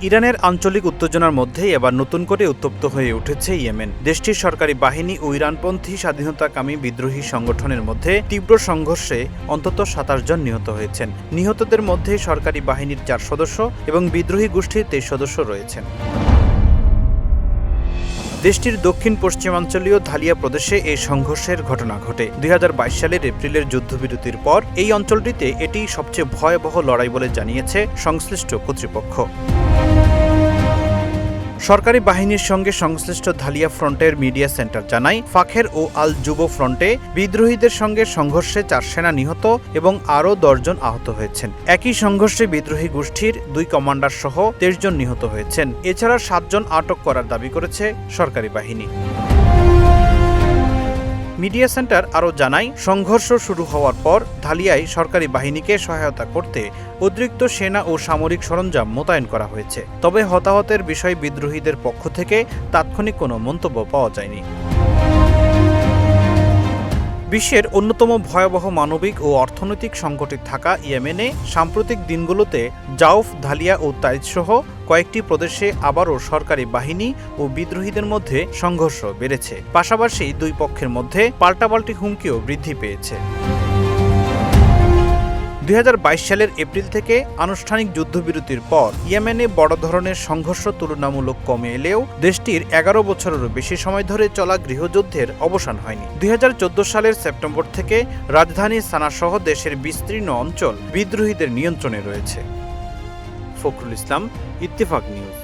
ইরানের আঞ্চলিক উত্তেজনার মধ্যেই এবার নতুন করে উত্তপ্ত হয়ে উঠেছে ইয়েমেন। দেশটির সরকারি বাহিনী ও ইরানপন্থী স্বাধীনতাকামী বিদ্রোহী সংগঠনের মধ্যে তীব্র সংঘর্ষে অন্তত ২৭ জন নিহত হয়েছেন। নিহতদের মধ্যে সরকারি বাহিনীর ৪ সদস্য এবং বিদ্রোহী গোষ্ঠীর ২৩ সদস্য রয়েছেন। দেশটির দক্ষিণ পশ্চিমাঞ্চলীয় ধালিয়া প্রদেশে এই সংঘর্ষের ঘটনা ঘটে। ২০২২ সালের এপ্রিলের যুদ্ধবিরতির পর এই অঞ্চলটিতে এটি সবচেয়ে ভয়াবহ লড়াই বলে জানিয়েছে সংশ্লিষ্ট কর্তৃপক্ষ। সরকারি বাহিনীর সঙ্গে সংশ্লিষ্ট ধালিয়া ফ্রন্টের মিডিয়া সেন্টার জানায়, ফাখের ও আল যুব ফ্রন্টে বিদ্রোহীদের সঙ্গে সংঘর্ষে ৪ সেনা নিহত এবং আরও ১০ জন আহত হয়েছেন। একই সংঘর্ষে বিদ্রোহী গোষ্ঠীর ২ কমান্ডার সহ ২৩ জন নিহত হয়েছেন। এছাড়া ৭ জন আটক করার দাবি করেছে সরকারি বাহিনী। মিডিয়া সেন্টার আরও জানায়, সংঘর্ষ শুরু হওয়ার পর ধালিয়ায় সরকারি বাহিনীকে সহায়তা করতে অতিরিক্ত সেনা ও সামরিক সরঞ্জাম মোতায়েন করা হয়েছে। তবে হতাহতের বিষয়ে বিদ্রোহীদের পক্ষ থেকে তাৎক্ষণিক কোনো মন্তব্য পাওয়া যায়নি। বিশ্বের অন্যতম ভয়াবহ মানবিক ও অর্থনৈতিক সংকটে থাকা ইয়েমেনে সাম্প্রতিক দিনগুলোতে জাউফ, ধালিয়া ও তাইজ সহ কয়েকটি প্রদেশে আবারও সরকারি বাহিনী ও বিদ্রোহীদের মধ্যে সংঘর্ষ বেড়েছে। পাশাপাশি দুই পক্ষের মধ্যে পাল্টাপাল্টি হুমকিও বৃদ্ধি পেয়েছে। ২০২২ সালের এপ্রিল থেকে আনুষ্ঠানিক যুদ্ধবিরতির পর ইয়েমেনে বড় ধরনের সংঘর্ষ তুলনামূলক কমে এলেও দেশটির ১১ বছরেরও বেশি সময় ধরে চলা গৃহযুদ্ধের অবসান হয়নি। ২০১৪ সালের সেপ্টেম্বর থেকে রাজধানী সানা সহ দেশের বিস্তীর্ণ অঞ্চল বিদ্রোহীদের নিয়ন্ত্রণে রয়েছে। ফখরুল ইসলাম, ইত্তেফাক নিউজ।